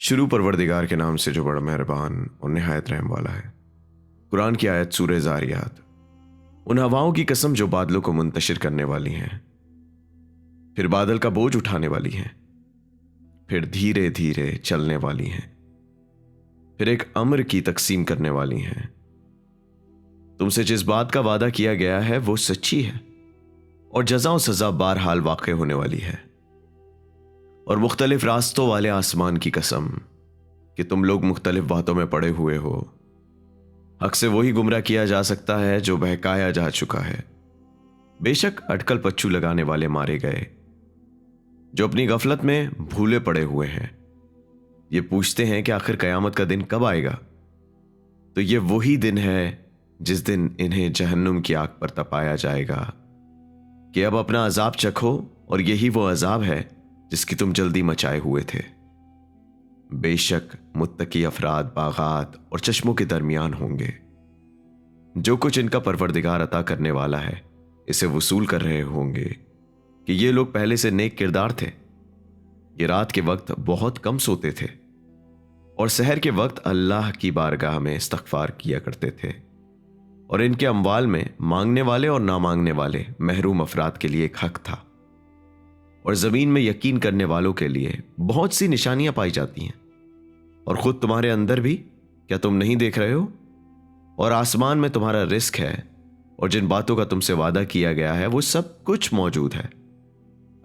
شروع پروردگار کے نام سے جو بڑا مہربان اور نہایت رحم والا ہے۔ قرآن کی آیت سورہ زاریات۔ ان ہواؤں کی قسم جو بادلوں کو منتشر کرنے والی ہیں، پھر بادل کا بوجھ اٹھانے والی ہیں، پھر دھیرے دھیرے چلنے والی ہیں، پھر ایک امر کی تقسیم کرنے والی ہیں۔ تم سے جس بات کا وعدہ کیا گیا ہے وہ سچی ہے، اور جزا و سزا بہرحال واقع ہونے والی ہے۔ اور مختلف راستوں والے آسمان کی قسم کہ تم لوگ مختلف باتوں میں پڑے ہوئے ہو۔ حق سے وہی گمراہ کیا جا سکتا ہے جو بہکایا جا چکا ہے۔ بے شک اٹکل پچو لگانے والے مارے گئے جو اپنی غفلت میں بھولے پڑے ہوئے ہیں۔ یہ پوچھتے ہیں کہ آخر قیامت کا دن کب آئے گا؟ تو یہ وہی دن ہے جس دن انہیں جہنم کی آگ پر تپایا جائے گا کہ اب اپنا عذاب چکھو، اور یہی وہ عذاب ہے جس کی تم جلدی مچائے ہوئے تھے۔ بے شک متقی افراد باغات اور چشموں کے درمیان ہوں گے۔ جو کچھ ان کا پروردگار عطا کرنے والا ہے اسے وصول کر رہے ہوں گے کہ یہ لوگ پہلے سے نیک کردار تھے۔ یہ رات کے وقت بہت کم سوتے تھے اور سحر کے وقت اللہ کی بارگاہ میں استغفار کیا کرتے تھے، اور ان کے اموال میں مانگنے والے اور نہ مانگنے والے محروم افراد کے لیے ایک حق تھا۔ اور زمین میں یقین کرنے والوں کے لیے بہت سی نشانیاں پائی جاتی ہیں، اور خود تمہارے اندر بھی کیا تم نہیں دیکھ رہے ہو؟ اور آسمان میں تمہارا رزق ہے، اور جن باتوں کا تم سے وعدہ کیا گیا ہے وہ سب کچھ موجود ہے۔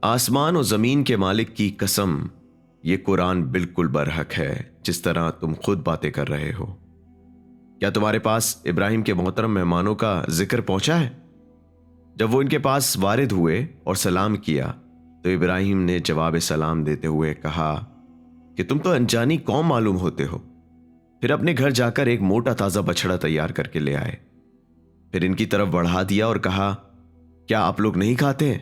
آسمان اور زمین کے مالک کی قسم، یہ قرآن بالکل برحق ہے جس طرح تم خود باتیں کر رہے ہو۔ کیا تمہارے پاس ابراہیم کے محترم مہمانوں کا ذکر پہنچا ہے؟ جب وہ ان کے پاس وارد ہوئے اور سلام کیا تو ابراہیم نے جواب سلام دیتے ہوئے کہا کہ تم تو انجانی قوم معلوم ہوتے ہو۔ پھر اپنے گھر جا کر ایک موٹا تازہ بچڑا تیار کر کے لے آئے، پھر ان کی طرف بڑھا دیا اور کہا کیا آپ لوگ نہیں کھاتے ہیں؟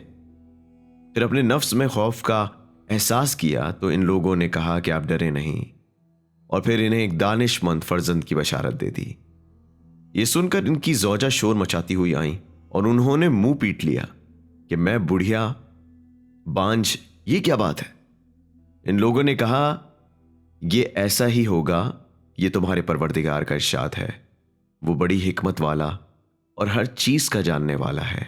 پھر اپنے نفس میں خوف کا احساس کیا تو ان لوگوں نے کہا کہ آپ ڈرے نہیں، اور پھر انہیں ایک دانش مند فرزند کی بشارت دے دی۔ یہ سن کر ان کی زوجہ شور مچاتی ہوئی آئیں اور انہوں نے منہ پیٹ لیا کہ میں بڑھیا بانجھ، یہ کیا بات ہے؟ ان لوگوں نے کہا یہ ایسا ہی ہوگا، یہ تمہارے پروردگار کا ارشاد ہے، وہ بڑی حکمت والا اور ہر چیز کا جاننے والا ہے۔